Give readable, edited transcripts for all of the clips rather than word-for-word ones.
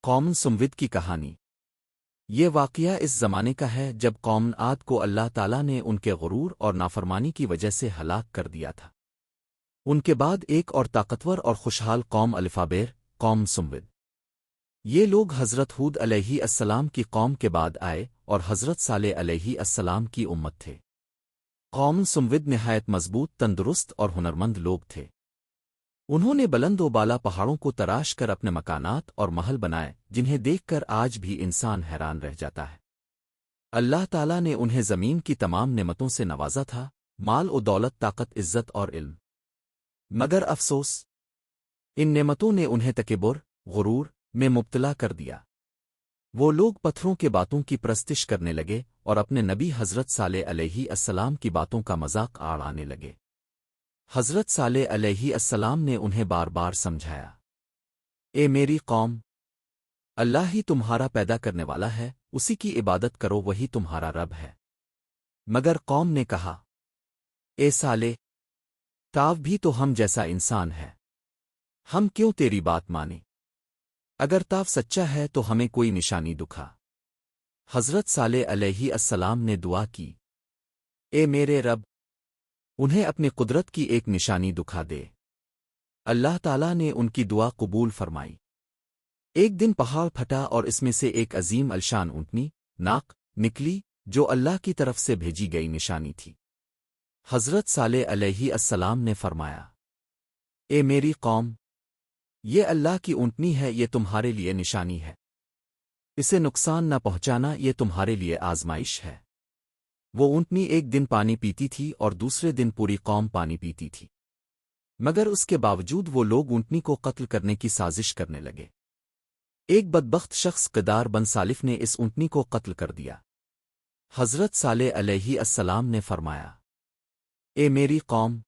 قوم سمود کی کہانی۔ یہ واقعہ اس زمانے کا ہے جب قوم عاد کو اللہ تعالیٰ نے ان کے غرور اور نافرمانی کی وجہ سے ہلاک کر دیا تھا۔ ان کے بعد ایک اور طاقتور اور خوشحال قوم الفابیر، قوم سمود۔ یہ لوگ حضرت ہود علیہ السلام کی قوم کے بعد آئے اور حضرت صالح علیہ السلام کی امت تھے۔ قوم سمود نہایت مضبوط، تندرست اور ہنرمند لوگ تھے۔ انہوں نے بلند و بالا پہاڑوں کو تراش کر اپنے مکانات اور محل بنائے جنہیں دیکھ کر آج بھی انسان حیران رہ جاتا ہے۔ اللہ تعالیٰ نے انہیں زمین کی تمام نعمتوں سے نوازا تھا، مال و دولت، طاقت، عزت اور علم۔ مگر افسوس، ان نعمتوں نے انہیں تکبر، غرور میں مبتلا کر دیا۔ وہ لوگ پتھروں کے باتوں کی پرستش کرنے لگے اور اپنے نبی حضرت صالح علیہ السلام کی باتوں کا مذاق اڑانے لگے۔ حضرت صالح علیہ السلام نے انہیں بار بار سمجھایا، اے میری قوم، اللہ ہی تمہارا پیدا کرنے والا ہے، اسی کی عبادت کرو، وہی تمہارا رب ہے۔ مگر قوم نے کہا، اے صالح، تاو بھی تو ہم جیسا انسان ہے، ہم کیوں تیری بات مانیں؟ اگر تاو سچا ہے تو ہمیں کوئی نشانی دکھا۔ حضرت صالح علیہ السلام نے دعا کی، اے میرے رب، انہیں اپنی قدرت کی ایک نشانی دکھا دے۔ اللہ تعالیٰ نے ان کی دعا قبول فرمائی۔ ایک دن پہاڑ پھٹا اور اس میں سے ایک عظیم الشان اونٹنی ناک نکلی جو اللہ کی طرف سے بھیجی گئی نشانی تھی۔ حضرت صالح علیہ السلام نے فرمایا، اے میری قوم، یہ اللہ کی اونٹنی ہے، یہ تمہارے لیے نشانی ہے، اسے نقصان نہ پہنچانا، یہ تمہارے لیے آزمائش ہے۔ وہ اونٹنی ایک دن پانی پیتی تھی اور دوسرے دن پوری قوم پانی پیتی تھی، مگر اس کے باوجود وہ لوگ اونٹنی کو قتل کرنے کی سازش کرنے لگے۔ ایک بدبخت شخص قدار بن سالف نے اس اونٹنی کو قتل کر دیا۔ حضرت صالح علیہ السلام نے فرمایا، اے میری قوم،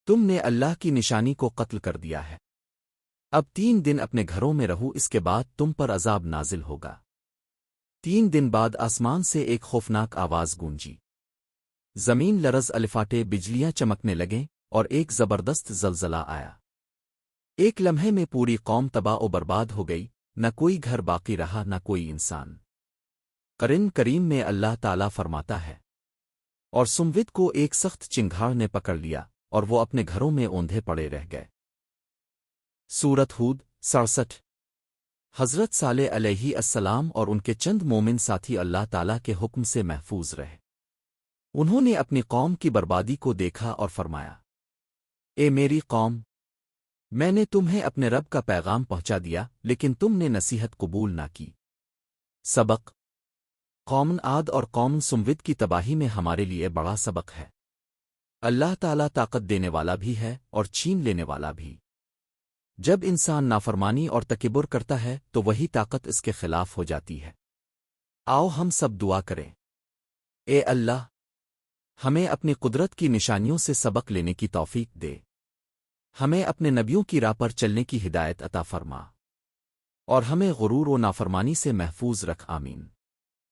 تم نے اللہ کی نشانی کو قتل کر دیا ہے، اب 3 دن اپنے گھروں میں رہو، اس کے بعد تم پر عذاب نازل ہوگا۔ 3 دن بعد آسمان سے ایک خوفناک آواز گونجی، زمین لرز، الفاٹے، بجلیاں چمکنے لگیں اور ایک زبردست زلزلہ آیا۔ ایک لمحے میں پوری قوم تباہ و برباد ہو گئی، نہ کوئی گھر باقی رہا، نہ کوئی انسان۔ قرآن کریم میں اللہ تعالیٰ فرماتا ہے، اور سمود کو ایک سخت چنگھاڑ نے پکڑ لیا اور وہ اپنے گھروں میں اوندھے پڑے رہ گئے۔ سورۃ ہود 67۔ حضرت صالح علیہ السلام اور ان کے چند مومن ساتھی اللہ تعالیٰ کے حکم سے محفوظ رہے۔ انہوں نے اپنی قوم کی بربادی کو دیکھا اور فرمایا، اے میری قوم، میں نے تمہیں اپنے رب کا پیغام پہنچا دیا لیکن تم نے نصیحت قبول نہ کی۔ سبق: قوم عاد اور قوم سمود کی تباہی میں ہمارے لیے بڑا سبق ہے۔ اللہ تعالیٰ طاقت دینے والا بھی ہے اور چھین لینے والا بھی۔ جب انسان نافرمانی اور تکبر کرتا ہے تو وہی طاقت اس کے خلاف ہو جاتی ہے۔ آؤ ہم سب دعا کریں، اے اللہ، ہمیں اپنی قدرت کی نشانیوں سے سبق لینے کی توفیق دے، ہمیں اپنے نبیوں کی راہ پر چلنے کی ہدایت عطا فرما، اور ہمیں غرور و نافرمانی سے محفوظ رکھ، آمین۔